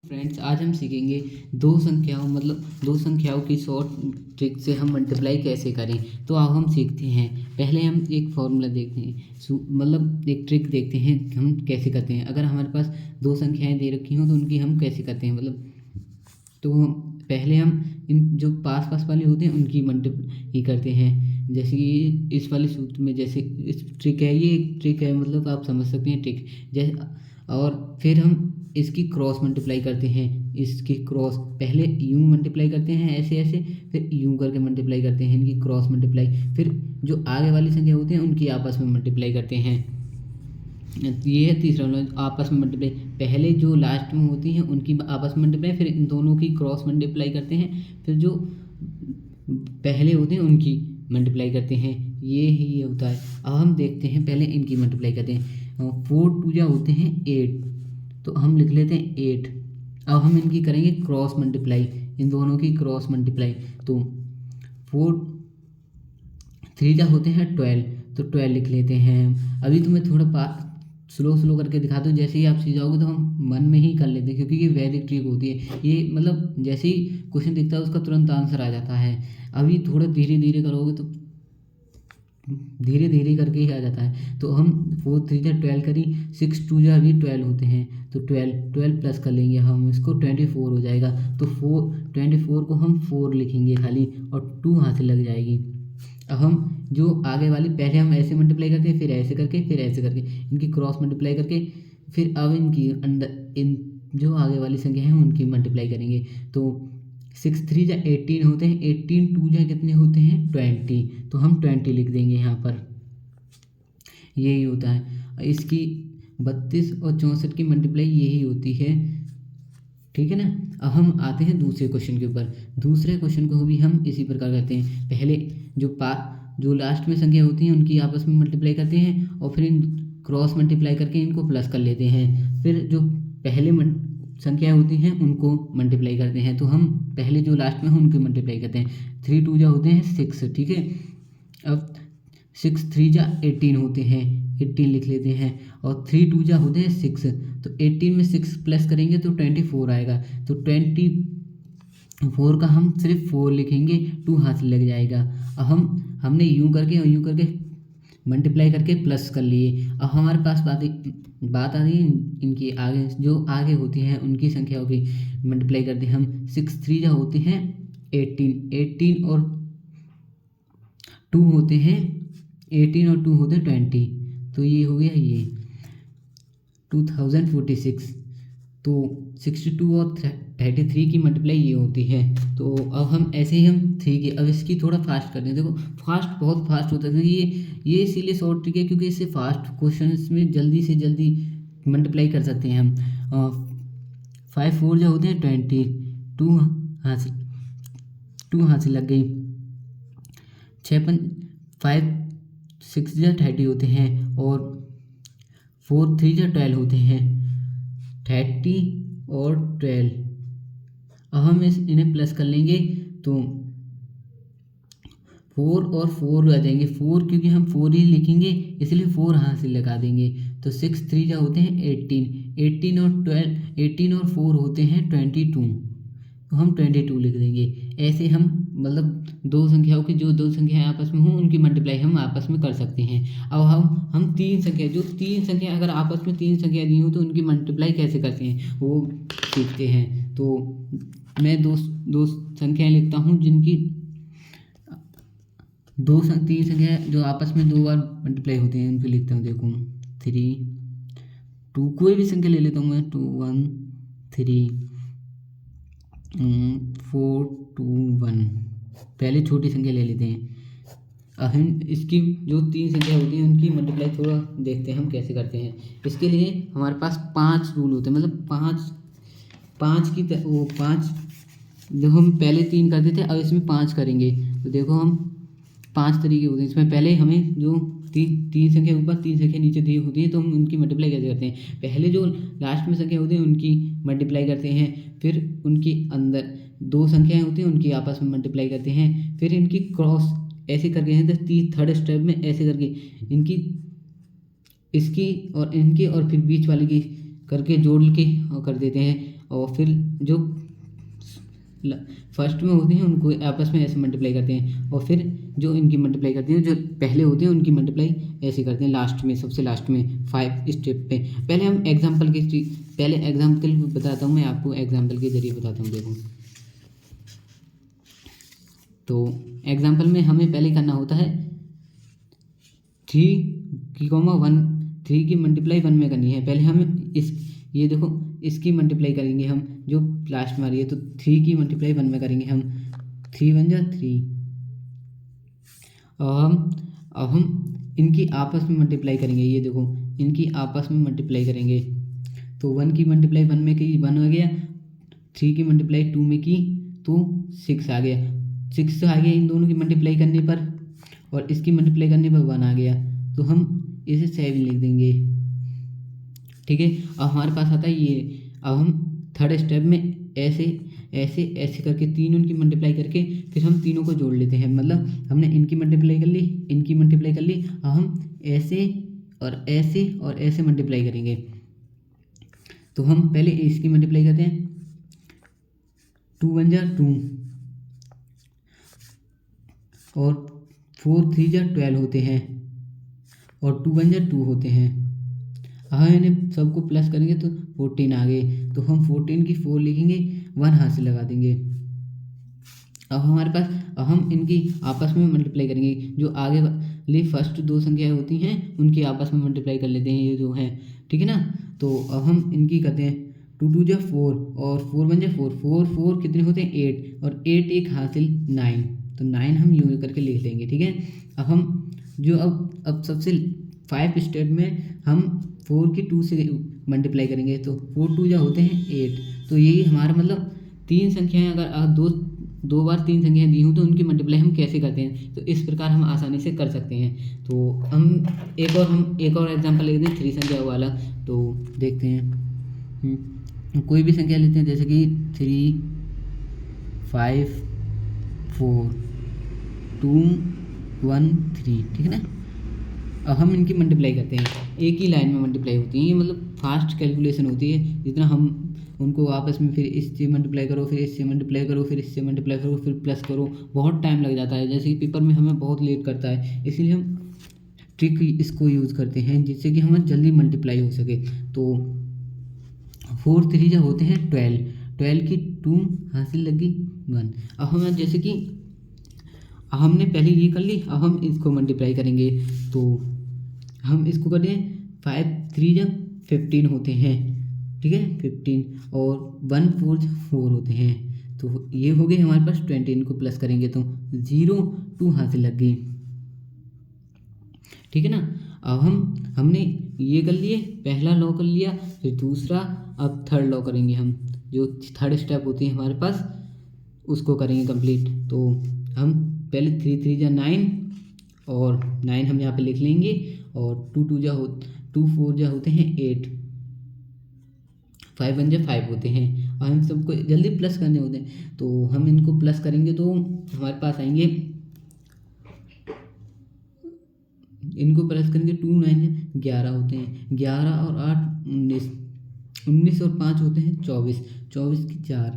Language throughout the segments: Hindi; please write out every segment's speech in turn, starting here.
फ्रेंड्स, आज हम सीखेंगे दो संख्याओं की शॉर्ट ट्रिक से हम मल्टीप्लाई कैसे करें। तो अब हम सीखते हैं। पहले हम एक फॉर्मूला देखते हैं, एक ट्रिक देखते हैं कि हम कैसे करते हैं। अगर हमारे पास दो संख्याएं दे रखी हों तो उनकी हम कैसे करते हैं, तो पहले हम इन जो पास पास वाली होते हैं उनकी मल्टीप्लाई करते हैं। जैसे कि इस वाले सूत्र में, जैसे इस ट्रिक है, ये एक ट्रिक है, आप समझ सकते हैं ट्रिक जैसे। और फिर हम इसकी क्रॉस मल्टीप्लाई करते हैं। इसकी क्रॉस पहले यूं मल्टीप्लाई करते हैं, ऐसे ऐसे, फिर यूं करके मल्टीप्लाई करते हैं, इनकी क्रॉस मल्टीप्लाई। फिर जो आगे वाली संख्या होती हैं उनकी आपस में मल्टीप्लाई करते हैं। ये है तीसरा आपस में मल्टीप्लाई। पहले जो लास्ट में होती हैं उनकी आपस में मल्टीप्लाई, फिर इन दोनों की क्रॉस मल्टीप्लाई करते हैं, फिर जो पहले होते हैं उनकी मल्टीप्लाई करते हैं। ये होता है। अब हम देखते हैं, पहले इनकी मल्टीप्लाई करते हैं। 4 2 होते हैं 8, तो हम लिख लेते हैं 8। अब हम इनकी करेंगे क्रॉस मल्टीप्लाई, इन दोनों की क्रॉस मल्टीप्लाई। तो 4 3 होते हैं 12, तो 12 लिख लेते हैं। अभी तो मैं थोड़ा स्लो करके दिखाता हूँ, जैसे ही आप सीख जाओगे तो हम मन में ही कर लेते हैं, क्योंकि ये वैदिक ट्रिक होती है। ये जैसे ही क्वेश्चन दिखता है उसका तुरंत आंसर आ जाता है। अभी थोड़ा धीरे धीरे करोगे तो धीरे धीरे करके ही आ जाता है। तो हम 4 3 12 करी, 6 2 अभी 12 होते हैं, तो 12 प्लस कर लेंगे हम, इसको 24 हो जाएगा। तो 24 को हम 4 लिखेंगे खाली, और 2 हाथ से लग जाएगी। अब हम जो आगे वाली, पहले हम ऐसे मल्टीप्लाई करते हैं, फिर ऐसे करके, फिर ऐसे करके, इनकी क्रॉस मल्टीप्लाई करके, फिर अब इनकी इन जो आगे वाली संख्या है उनकी मल्टीप्लाई करेंगे। तो 6 3 18 होते हैं, 18 2 कितने होते हैं 20, तो हम 20 लिख देंगे यहाँ पर। यही होता है। इसकी 32 और 64 की मल्टीप्लाई यही होती है, ठीक है ना। अब हम आते हैं दूसरे क्वेश्चन के ऊपर। दूसरे क्वेश्चन को भी हम इसी प्रकार करते हैं। पहले जो लास्ट में संख्या होती हैं उनकी आपस में मल्टीप्लाई करते हैं, और फिर इन क्रॉस मल्टीप्लाई करके इनको प्लस कर लेते हैं। फिर जो पहले संख्या होती हैं उनको मल्टीप्लाई करते हैं, तो हम पहले जो लास्ट में हैं उनकी मल्टीप्लाई करते हैं। 3 2 होते हैं 6, ठीक है। अब 6 3 18 होते हैं, 18 लिख लेते हैं, और 3 2 होते हैं 6, तो 18 में 6 प्लस करेंगे तो 24 आएगा। तो 24 का हम सिर्फ 4 लिखेंगे, 2 हाथ लग जाएगा। अब हमने यूं करके और यूं करके मल्टीप्लाई करके प्लस कर लिए। अब हमारे पास बात आ रही है इनकी आगे, जो आगे होती हैं उनकी संख्याओं की मल्टीप्लाई करते हैं हम। 6 3 होते हैं 18 और 2 होते हैं 18 और 2 होते हैं 20, तो ये हो गया ये 2046। तो 62 और 33 की मल्टीप्लाई ये होती है। तो अब हम ऐसे ही हम 3 की, अब इसकी थोड़ा फास्ट करते हैं। देखो बहुत फास्ट होता है, क्योंकि ये इसीलिए शॉर्ट ट्रिक है, क्योंकि इससे फास्ट क्वेश्चन में जल्दी से जल्दी मल्टीप्लाई कर सकते हैं हम। 5 4 होते हैं 20, 2 हाथ से लग गई। 5 6 30 होते हैं, और 4 3 12 होते हैं, 30 और 12। अब हम इन्हें प्लस कर लेंगे, तो 4 और 4 आ जाएंगे। 4 क्योंकि हम 4 ही लिखेंगे, इसलिए 4 हाथ से लगा देंगे। तो 6 3 होते हैं 18 और 12, 18 और 4 होते हैं 22, तो हम 22 लिख देंगे। ऐसे हम दो संख्याओं की, जो दो संख्याएं आपस में हों उनकी मल्टीप्लाई हम आपस में कर सकते हैं। अब हम तीन संख्या अगर आपस में 3 संख्या दी हो तो उनकी मल्टीप्लाई कैसे करते हैं वो सीखते हैं। तो मैं दो संख्याएं लिखता हूँ, जिनकी 3 संख्या जो आपस में 2 बार मल्टीप्लाई होती हैं, उनको लिखता हूँ। देखो 3 2, कोई भी संख्या ले लेता हूँ मैं, 2 1 3 4 2 1। पहले छोटी संख्या ले लेते हैं। अब हम इसकी जो 3 संख्या होती हैं उनकी मल्टीप्लाई थोड़ा देखते हैं हम कैसे करते हैं। इसके लिए हमारे पास 5 रूल होते हैं, 5 देखो हम पहले 3 करते थे, अब इसमें 5 करेंगे। तो देखो हम 5 तरीके होते हैं इसमें। पहले हमें जो तीन संख्या ऊपर 3 संख्या नीचे दी होती है, तो हम उनकी मल्टीप्लाई कैसे करते हैं। पहले जो लास्ट में संख्या होती है उनकी मल्टीप्लाई करते हैं, फिर उनकी अंदर 2 संख्याएं होती हैं उनकी आपस में मल्टीप्लाई करते हैं, फिर इनकी क्रॉस ऐसे करके हैं, तो थर्ड स्टेप में ऐसे करके इसकी और इनकी और फिर बीच वाले की करके जोड़ के कर देते हैं। और फिर जो फर्स्ट में होते हैं उनको आपस में ऐसे मल्टीप्लाई करते हैं, और फिर जो इनकी मल्टीप्लाई करते हैं, जो पहले होते हैं उनकी मल्टीप्लाई ऐसे करते हैं लास्ट में, सबसे लास्ट में 5 स्टेप पे। पहले हम एग्जाम्पल बताता हूँ, मैं आपको एग्जाम्पल के जरिए बताता हूँ। देखो, तो एग्जाम्पल में हमें पहले करना होता है 3 की मल्टीप्लाई 1 में करनी है। पहले हम ये देखो, इसकी मल्टीप्लाई करेंगे हम, जो लास्ट में आ रही है, तो 3 की मल्टीप्लाई 1 में करेंगे हम, 3 1 जा 3। अब हम इनकी आपस में मल्टीप्लाई करेंगे। ये देखो, इनकी आपस में मल्टीप्लाई करेंगे, तो 1 की मल्टीप्लाई 1 में की 1 आ गया, 3 की मल्टीप्लाई 2 में की तो 6 आ गया, 6 आ गया इन दोनों की मल्टीप्लाई करने पर, और इसकी मल्टीप्लाई करने पर 1 आ गया, तो हम इसे 7 लिख देंगे। ठीक है, अब हमारे पास आता है ये। अब हम थर्ड स्टेप में ऐसे ऐसे ऐसे करके तीनों की मल्टीप्लाई करके फिर हम तीनों को जोड़ लेते हैं। मतलब हमने इनकी मल्टीप्लाई कर ली, इनकी मल्टीप्लाई कर ली, अब हम ऐसे और ऐसे और ऐसे मल्टीप्लाई करेंगे। तो हम पहले इसकी मल्टीप्लाई करते हैं, 2 1 जा 2 और 4 3 जा 12 होते हैं, और 2 1 जा 2 होते हैं। हाँ, इन्हें सबको प्लस करेंगे तो 14 आ गए, तो हम 14 की 4 लिखेंगे, 1 हाथ से लगा देंगे। अब हमारे पास, अब हम इनकी आपस में मल्टीप्लाई करेंगे, जो आगे वाली फर्स्ट 2 संख्याएं होती हैं उनकी आपस में मल्टीप्लाई कर लेते हैं, ये जो है। ठीक है ना, तो अब हम इनकी करते हैं, 2 2 जा 4 और 4 1 जा 4, 4 4 कितने होते हैं 8, और 8 एक हासिल 9, तो 9 हम यूज करके लिख लेंगे। ठीक है, अब हम जो अब सबसे 5 स्टेप में हम 4 की 2 से मल्टीप्लाई करेंगे, तो 4 2 जा होते हैं 8। तो यही हमारा मतलब 3 संख्याएं अगर दो बार 3 संख्याएं दी हों तो उनकी मल्टीप्लाई हम कैसे करते हैं, तो इस प्रकार हम आसानी से कर सकते हैं। तो हम एक और एग्जांपल लेते हैं 3 संख्या वाला, तो देखते हैं। कोई भी संख्या लेते हैं, जैसे कि 3 5 4 2 1 3। ठीक है ना, अब हम इनकी मल्टीप्लाई करते हैं, एक ही लाइन में मल्टीप्लाई होती है, ये मतलब फास्ट कैलकुलेशन होती है। जितना हम उनको आपस में फिर इससे मल्टीप्लाई करो, फिर इससे मल्टीप्लाई करो, फिर इससे मल्टीप्लाई करो, फिर प्लस करो, बहुत टाइम लग जाता है। जैसे कि पेपर में हमें बहुत लेट करता है, इसलिए हम ट्रिक इसको यूज़ करते हैं जिससे कि हमें जल्दी मल्टीप्लाई हो सके। तो 4 3 जो होते हैं 12, 12 की 2 हासिल लगी 1। अब हमें जैसे कि हमने पहले ये कर ली, अब हम इसको मल्टीप्लाई करेंगे, तो हम इसको करें 5 3 जब 15 होते हैं। ठीक है, 15 और 1 4 4 होते हैं, तो ये हो गए हमारे पास 20। इनको प्लस करेंगे तो 0 2 हासिल लग गई। ठीक है ना, अब हमने ये कर लिए, पहला लॉ कर लिया, फिर दूसरा, अब थर्ड लॉ करेंगे हम, जो थर्ड स्टेप होती है हमारे पास उसको करेंगे कंप्लीट। तो हम पहले 3 3 जा 9 और 9 हम यहाँ पे लिख लेंगे, और 2 4 जा होते हैं 8, 5 1 जा 5 होते हैं, और हम सबको जल्दी प्लस करने होते हैं, तो हम इनको प्लस करेंगे तो हमारे पास आएंगे, इनको प्लस करेंगे 2 9 11 होते हैं, 11 और 8 19, 19 और 5 होते हैं 24, 24 की 4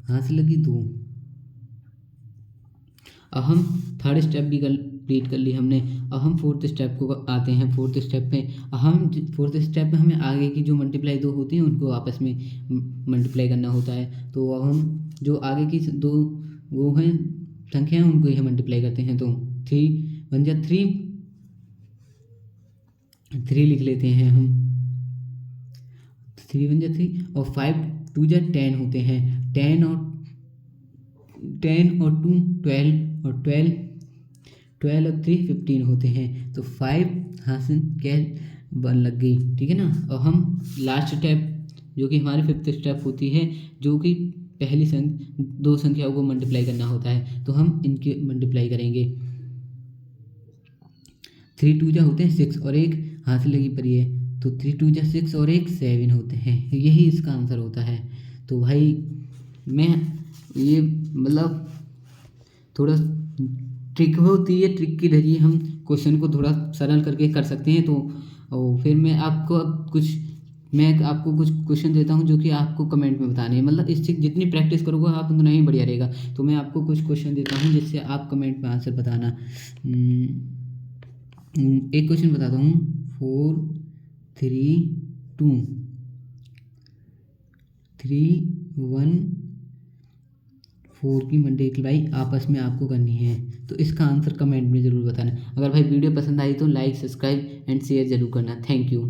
हासिल लगी 2। अब हम थर्ड स्टेप भी कंप्लीट कर ली हमने। अब हम फोर्थ स्टेप को आते हैं। फोर्थ स्टेप में हमें आगे की जो मल्टीप्लाई 2 होती हैं उनको आपस में मल्टीप्लाई करना होता है। तो अब हम जो आगे की 2 वो हैं संख्या हैं उनको ही हम मल्टीप्लाई करते हैं। तो 3 1 जा 3 लिख लेते हैं हम, 3 1 जा 3 और 5 2 जा 10 होते हैं, 10 और 2 12 और 12 और 3 15 होते हैं। तो 5 हासिल कैल 1 लग गई। ठीक है ना, और हम लास्ट स्टेप जो कि हमारी 5th स्टेप होती है, जो कि पहली 2 संख्याओं को मल्टीप्लाई करना होता है, तो हम इनकी मल्टीप्लाई करेंगे। 3 2 जा होते हैं 6 और 1 हासिल लगी पर ये, तो 3 2 जा 6 और 1 7 होते हैं। यही इसका आंसर होता है। तो भाई मैं ये मतलब थोड़ा ट्रिक होती है, ट्रिक के जरिए हम क्वेश्चन को थोड़ा सरल करके कर सकते हैं। तो और फिर मैं आपको अब कुछ मैं आपको कुछ क्वेश्चन देता हूँ जो कि आपको कमेंट में बताने हैं, मतलब इससे जितनी प्रैक्टिस करोगे आप उतना ही बढ़िया रहेगा। तो मैं आपको कुछ क्वेश्चन देता हूँ जिससे आप कमेंट में आंसर बताना। एक क्वेश्चन बताता हूँ। 4 3 2 3 1 4 की मल्टीप्लाई आपस में आपको करनी है। तो इसका आंसर कमेंट में ज़रूर बताना। अगर भाई वीडियो पसंद आई तो लाइक, सब्सक्राइब एंड शेयर ज़रूर करना। Thank you.